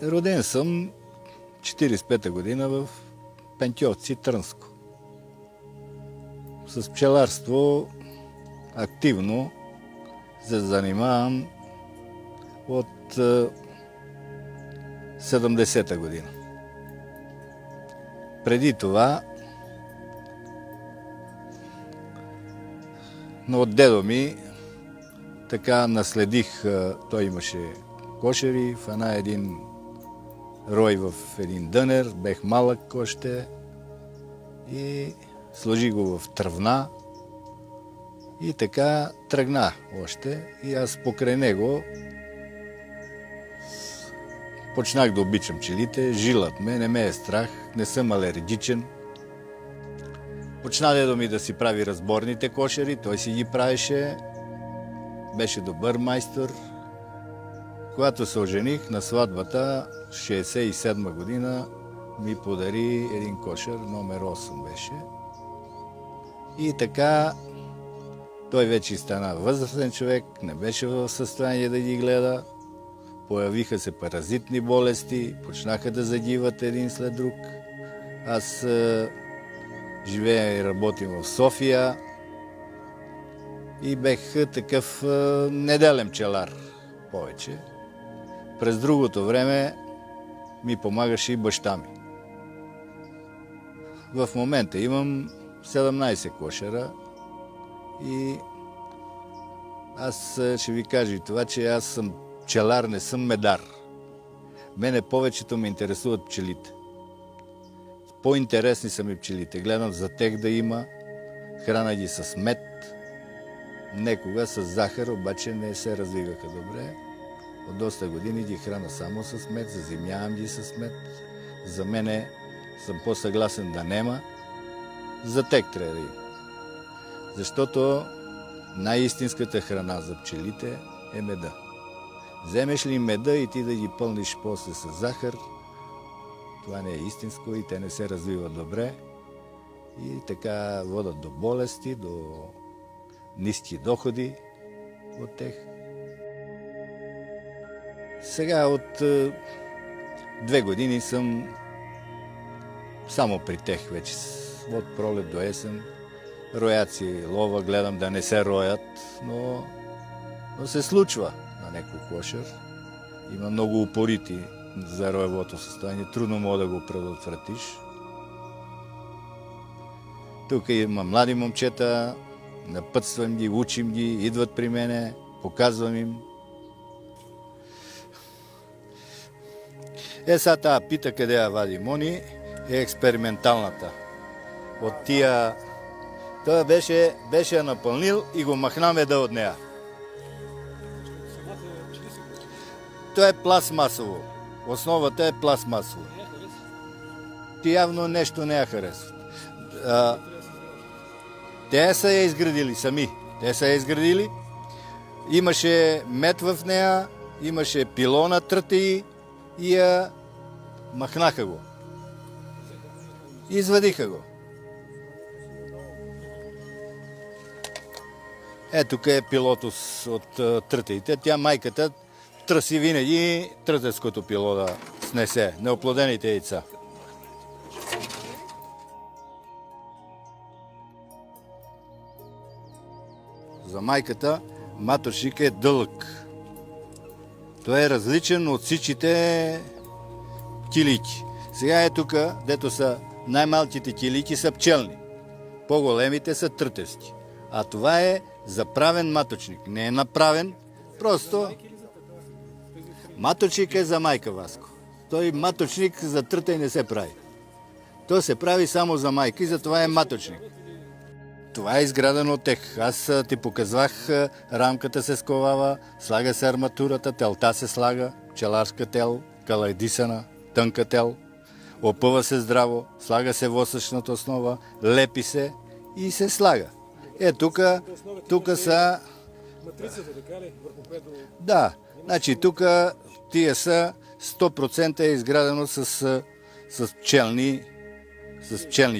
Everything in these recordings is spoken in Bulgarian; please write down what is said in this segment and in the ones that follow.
Роден съм 45-та година в Пентьовци, Трънско. С пчеларство активно се занимавам от 70-та година. Преди това но от дедо ми така наследих, той имаше кошери, фана един рой в един дънер, бех малък още и сложи го в тръвна и така тръгна още и аз покрай него почнах да обичам пчелите, жилът ме, не ме е страх, не съм алергичен. Почна дедо ми да си прави разборните кошери, той си ги правеше, беше добър майстор. Когато се ожених на сватбата, 67 година, ми подари един кошер, номер 8 беше. И така, той вече стана възрастен човек, не беше в състояние да ги гледа. Появиха се паразитни болести, почнаха да загиват един след друг. Аз живея и работим в София и бех такъв неделен пчелар повече. През другото време ми помагаше и баща ми. В момента имам 17 кошера и аз ще ви кажа и това, че аз съм пчелар, не съм медар. Мене повечето ме интересуват пчелите. По-интересни са ми пчелите. Гледам за тех да има, храна ги с мед, некога с захар, обаче не се развиваха добре. От доста години ги храна само с мед, заземявам ги с мед. За мене съм по-съгласен да нема. За тех трябва да има. Защото най-истинската храна за пчелите е меда. Вземеш ли меда и ти да ги пълниш после с захар, това не е истинско и те не се развиват добре. И така водят до болести, до ниски доходи от тех. Сега от 2 години съм само при тех вече. От пролет до есен. Рояци лова гледам да не се роят, но се случва на някой кошер. Има много упорити за роевото състояние. Трудно мога да го предотвратиш. Тук има млади момчета, напътствам ги, учим ги, идват при мене, показвам им. Сега тази пита къде я вади Мони е експерименталната. От тия... Той беше я напълнил и го махна меда от нея. То е пластмасово. Основата е пластмасово. Ти явно нещо не я харесват. Те са я изградили сами. Те са я изградили. Имаше мед в нея, имаше пило на тръти и я махнаха го. Извадиха го. Тук е пилото от трътеите. Тя майката търси винаги трътеското пило да снесе, неоплодените яйца. За майката маточник е дълъг. Той е различен от всичките килики. Сега е тук, дето са най-малките килики, са пчелни. По-големите са трътески. А това е заправен маточник. Не е направен, просто... Маточник е за майка, Васко. Той маточник за тръта и не се прави. Той се прави само за майка и затова е маточник. Това е изградено от тех. Аз ти показвах, рамката се сковава, слага се арматурата, телта се слага, пчеларска тел, калайдисана, тънка тел, опъва се здраво, слага се восъчната основа, лепи се и се слага. Тук са... Матрицата, така ли? Върху което... Да, значи тук тия са 100% е изградено с пчелни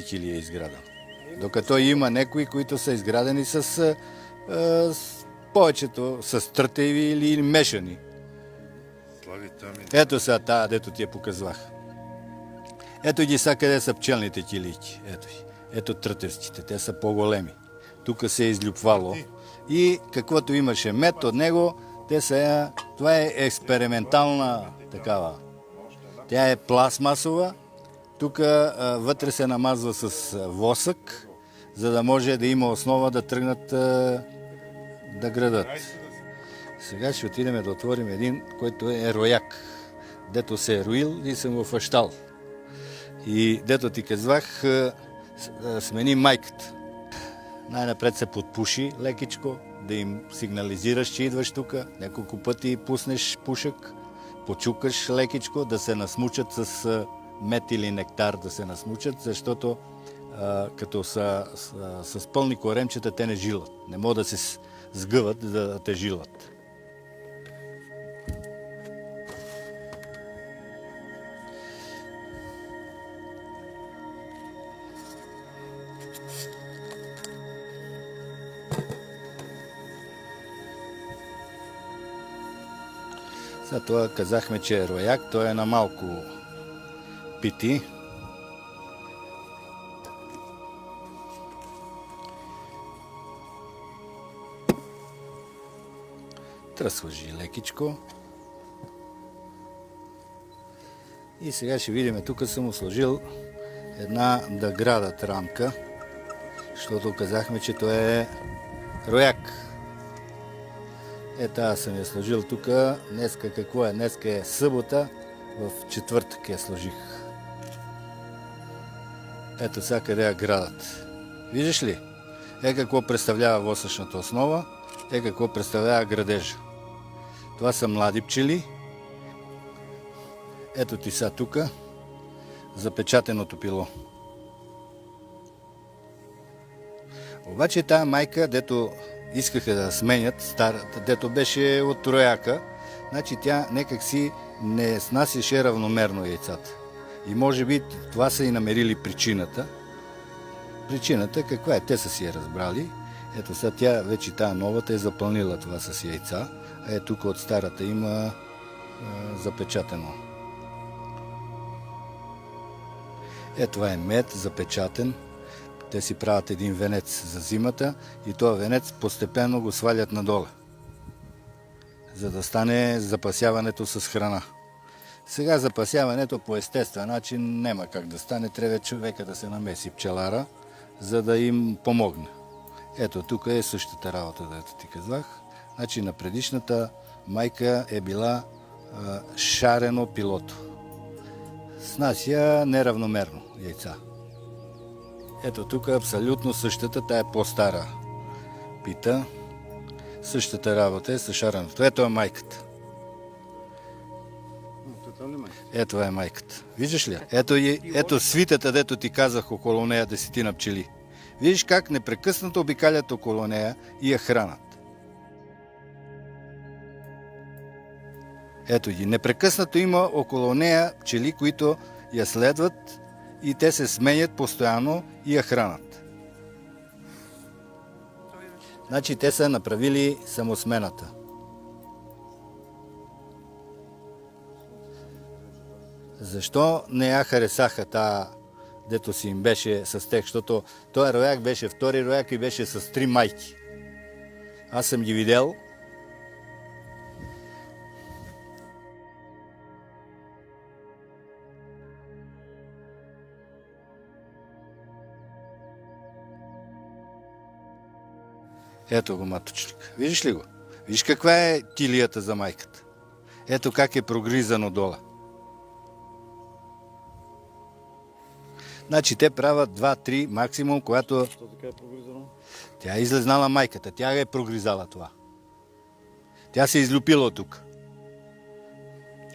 килии е изградено. Докато има някои, които са изградени с повечето с трътеви или мешани. Ето са тази, дето ти я показвах. Ето ги са къде са пчелните килийки. Ето ги. Ето трътевците, те са по-големи. Тук се е излюпвало. И каквото имаше мед от него, това е експериментална такава. Тя е пластмасова. Тук вътре се намазва с восък, за да може да има основа да тръгнат да градат. Сега ще отидем да отворим един, който е рояк, дето се е роил и съм го фащал. И дето ти казвах, смени майката. Най-напред се подпуши лекичко, да им сигнализираш, че идваш тук. Няколко пъти пуснеш пушък, почукаш лекичко, да се насмучат с мед или нектар, да се насмучат, защото като са с пълни коремчета, те не жилат. Не могат да се сгъват, да те жилат. За това казахме, че е рояк, той е на малко пити. Тръсваш ги лекичко. И сега ще видим, тук съм му сложил една да градат рамка, защото казахме, че той е рояк. Ето аз съм я сложил тук. Днеска какво е? Днеска е събота, в четвъртък я сложих. Ето сега къде я градат. Виждаш ли? Какво представлява восъчната основа, какво представлява градежа. Това са млади пчели. Ето ти са тук запечатеното пило. Обаче тая майка, дето искаха да сменят старата, дето беше от рояка, значи тя някак си не снасяше равномерно яйцата. И може би това са и намерили причината. Причината каква е? Те са си я разбрали. Ето сега тя, вече тая новата е запълнила това с яйца, а тук от старата има запечатено. Това е мед запечатен. Те си правят един венец за зимата и този венец постепенно го свалят надолу, за да стане запасяването с храна. Сега запасяването по естествен начин няма как да стане, трябва човека да се намеси, пчелара, за да им помогне. Ето тук е същата работа, дето ти казах. Значи на предишната майка е била шарено пилото. Снася неравномерно яйца. Ето тук абсолютно същата, тая е по-стара пита. Същата работа е с шареното. Ето е майката. Ето е майката. Виждаш ли? Ето свитата, дето ти казах около нея, десетина пчели. Виждаш как непрекъснато обикалят около нея и я хранат. Ето ги. Непрекъснато има около нея пчели, които я следват и те се сменят постоянно и я хранат. Значи те са направили самосмената. Защо не я харесаха тая, дето си им беше с тех? Защото този рояк беше втори рояк и беше с 3 майки. Аз съм ги видел. Ето го маточник. Виждаш ли го? Виж каква е тилията за майката. Ето как е прогризано долу. Значи те правят 2-3 максимум, когато... Що така е прогризано? Тя е излезнала майката, тя е прогризала това. Тя се е излюпила от тук.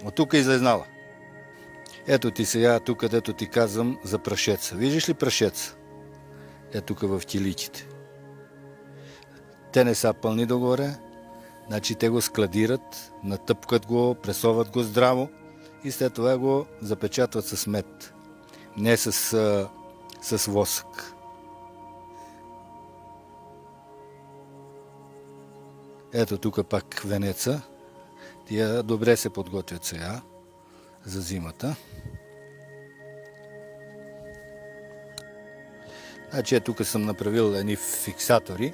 От тук е излезнала. Ето ти сега, тук където ти казвам за прашеца. Виждаш ли прашеца? Ето тук в киликите. Те не са пълни догоре, значи те го складират, натъпкат го, пресоват го здраво и след това го запечатват с мед, не с восък. Ето тук пак венеца. Тия добре се подготвят сега за зимата. Значи тук съм направил едни фиксатори,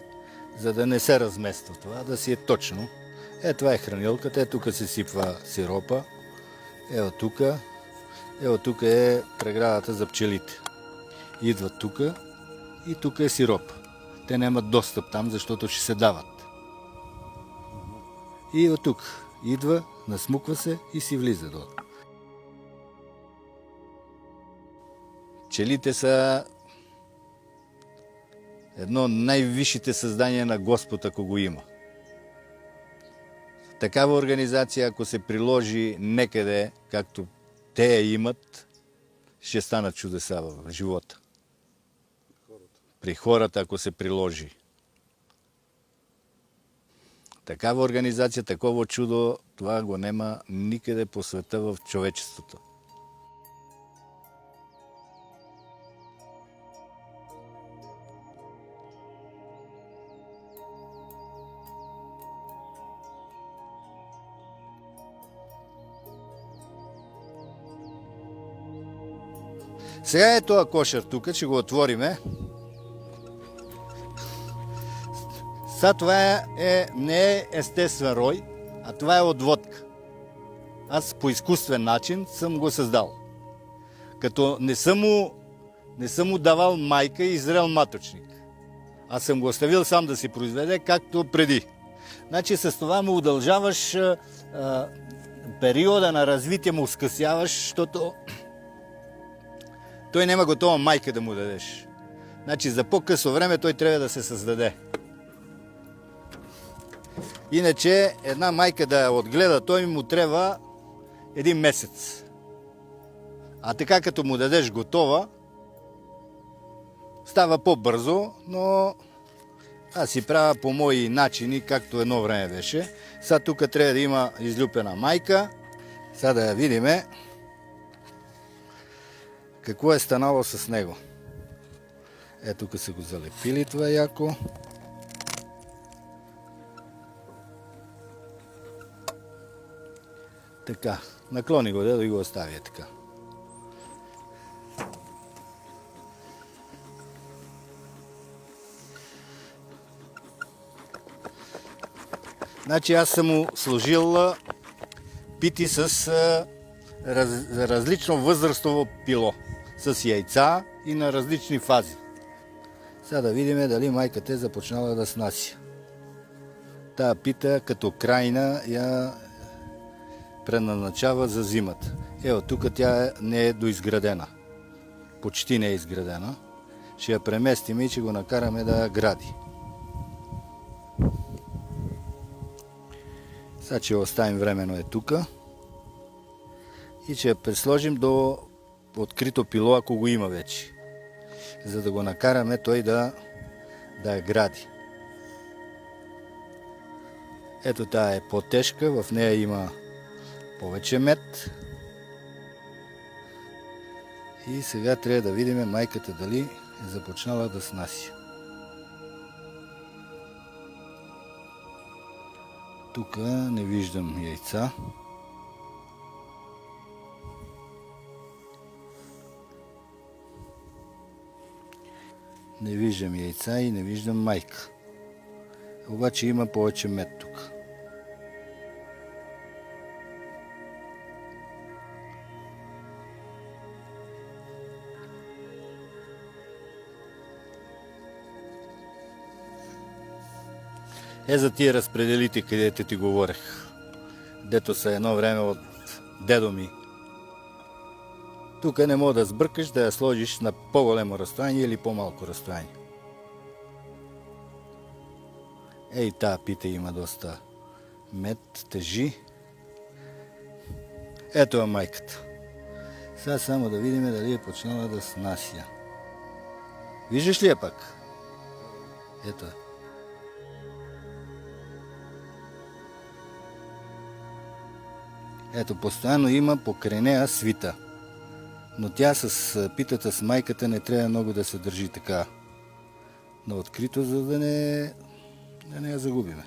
за да не се размества това, да си е точно. Това е хранилката, тук се сипва сиропа. Тук е преградата за пчелите. Идват тук и тук е сироп. Те нямат достъп там, защото ще се дават. И от тук идва, насмуква се и си влиза долу. Пчелите са едно от най-висшите създания на Господ, ако го има. Такава организация, ако се приложи некъде, както те я имат, ще станат чудеса в живота. При хората, ако се приложи. Такава организация, такова чудо, това го нема никъде по света в човечеството. Сега е този кошер тук, ще го отвориме. Сега това не е естествен рой, а това е отводка. Аз по изкуствен начин съм го създал. Като не съм му давал майка и зрел маточник. Аз съм го оставил сам да си произведе, както преди. Значи с това му удължаваш периода на развитие, му скъсяваш, защото той няма готова майка да му дадеш. Значи за по-късо време той трябва да се създаде. Иначе една майка да я отгледа, той му трябва 1 месец. А така като му дадеш готова, става по-бързо, но аз си правя по мои начини, както едно време беше. Сега тук трябва да има излюпена майка. Сега да я видиме какво е станало с него. Тук са го залепили това яко. Така, наклони го да го оставя така. Значи аз съм му сложил пити с различно възрастово пило. С яйца и на различни фази. Сега да видим дали майката е започнала да снася. Тая пита като крайна я предназначава за зимата. Тук тя не е доизградена. Почти не е изградена. Ще я преместим и ще го накараме да гради. Сега ще я оставим временно тук. И ще я пресложим до открито пило, ако го има вече. За да го накараме той да я гради. Тая е по-тежка, в нея има повече мед. И сега трябва да видим майката дали е започнала да снася. Тук не виждам яйца. Не виждам яйца и не виждам майка. Обаче има повече мед тук. За тия разпределите, където ти говорех. Дето са едно време от дедо ми. Тук не мога да сбъркаш да я сложиш на по-големо разстояние или по-малко разстояние. Тая пита има доста мед, тежи. Ето е майката. Сега само да видим дали е почнала да снася. Виждаш ли я пак? Ето е. Постоянно има покрай нея свита. Но тя с питата с майката не трябва много да се държи така на открито, за да не я загубиме.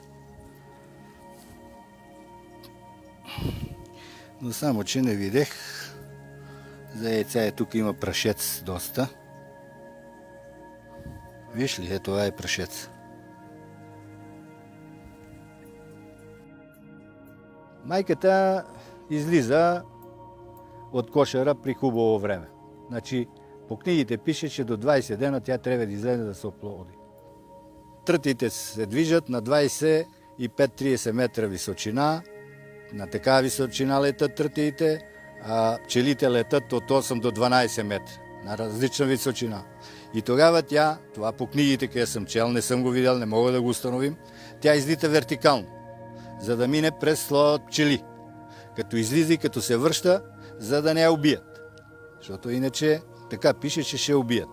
Но само, че не видех. За яйца тук има прашец доста. Виж ли, това е прашец. Майката излиза от кошера при хубаво време. Значи, по книгите пише, че до 20 дена тя трябва да излезе да се оплоди. Трътите се движат на 25-30 метра височина. На такава височина летат трътите, а пчелите летат от 8 до 12 метра. На различна височина. И тогава тя, това по книгите, къде съм чел, не съм го видял, не мога да го установим, тя излита вертикално, за да мине през слоя от пчели. Като излиза и като се връща, за да не я убият. Защото иначе така пише, че ще убият.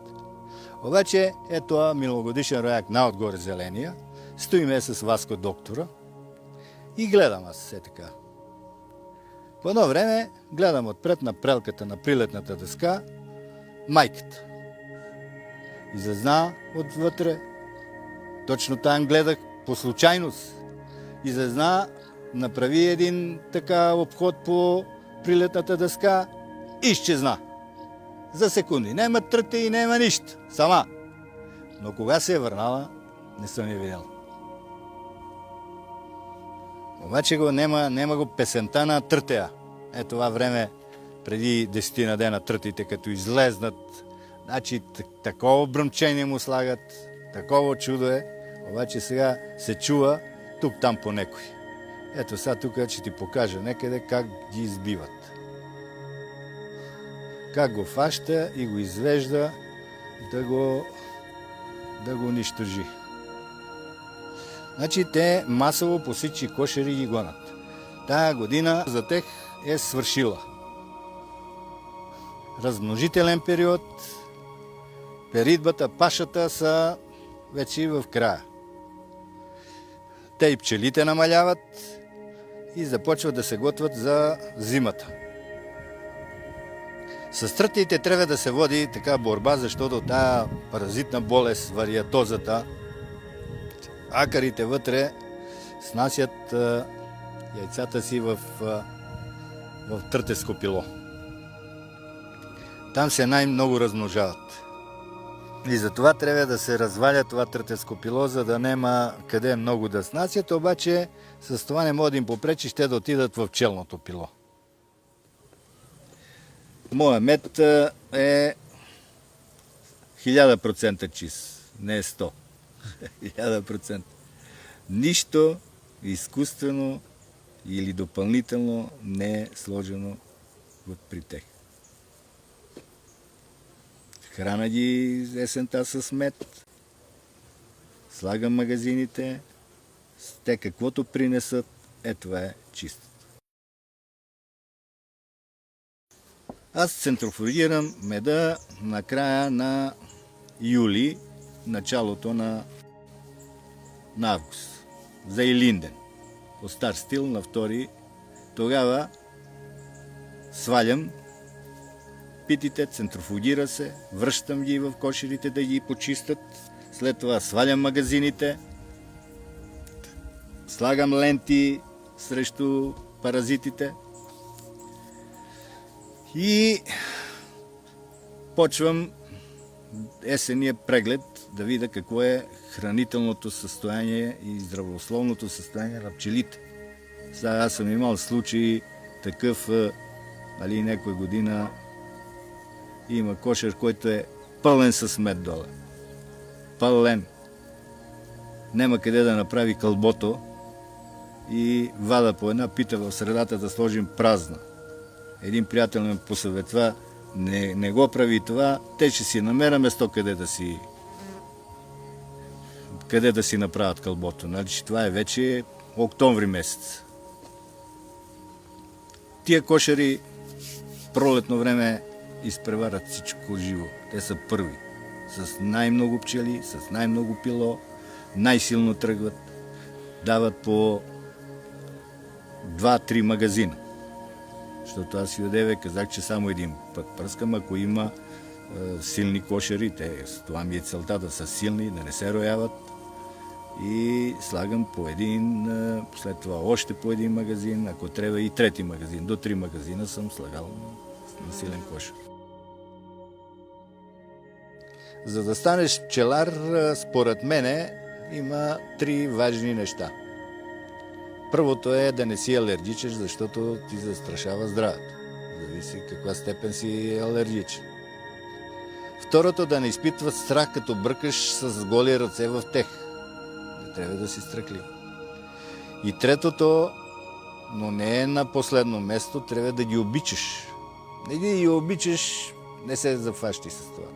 Обаче, ето миналогодишен рояк най-отгоре зеления, стоиме с Васко доктора и гледам аз така. По едно време гледам отпред на прелката на прилетната дъска майката. Излезна отвътре. Точно там гледах по случайност. Излезна, направи един така обход по прилетната дъска и изчезна. За секунди. Нема тръте и нема нищо. Сама. Но кога се е върнала, не съм я видял. Обаче нема го песента на трътея. Е това време, преди 10 на дена трътите, като излезнат, значи такова бръмчение му слагат, такова чудо е, обаче сега се чува тук-там по некой. Ето сега тук ще ти покажа некъде как ги избиват. Как го фаща и го извежда да го унищожи. Значи те масово по всички кошери ги гонат. Тая година за тях е свършила. Размножителен период, перидбата, пашата са вече в края. Те и пчелите намаляват и започват да се готвят за зимата. С трътите трябва да се води така борба, защото тая паразитна болест, вариатозата, акарите вътре снасят яйцата си в трътеско пило. Там се най-много размножават. И затова трябва да се разваля това трътеско пило, за да нема къде много да снасят, обаче с това не може да им попречи, ще да отидат в пчелното пило. Моя мед е 1000% чист, не е 100. 1000%. Нищо изкуствено или допълнително не е сложено при тях. Храна ги есента с мед, слагам магазините, те каквото принесат, това е чисто. Аз центрофугирам меда на края на юли, началото на август, за Илинден. По стар стил на 2. Тогава свалям питите, центрофугира се, връщам ги в кошерите да ги почистят, след това свалям магазините, слагам ленти срещу паразитите и почвам есения преглед да видя какво е хранителното състояние и здравословното състояние на пчелите. Сега аз съм имал случай такъв, някоя година има кошер, който е пълен с мед долу. Пълен. Нема къде да направи кълбото и вада по една пита в средата да сложим празна. Един приятел ме посъветва, не го прави това, те ще си намеря место къде да си направят кълбото. Значи това е вече октомври месец. Тия кошери пролетно време изпреварят всичко живо. Те са първи. С най-много пчели, с най-много пило, най-силно тръгват. Дават по 2-3 магазина. Защото аз и одеве казах, че само един път пръскам, ако има силни кошери. Това ми е целта, да са силни, да не се рояват. и слагам по един, след това още по един магазин, ако трябва и трети магазин. До 3 магазина съм слагал на силен кошер. За да станеш пчелар, според мене, има 3 важни неща. Първото е да не си алергичен, защото ти застрашава здравето. Зависи каква степен си алергичен. Второто, да не изпитват страх, като бъркаш с голи ръце в тех. Не трябва да си страхлив. И третото, но не е на последно место, трябва да ги обичаш. Не ги обичаш, не се зафащай с това.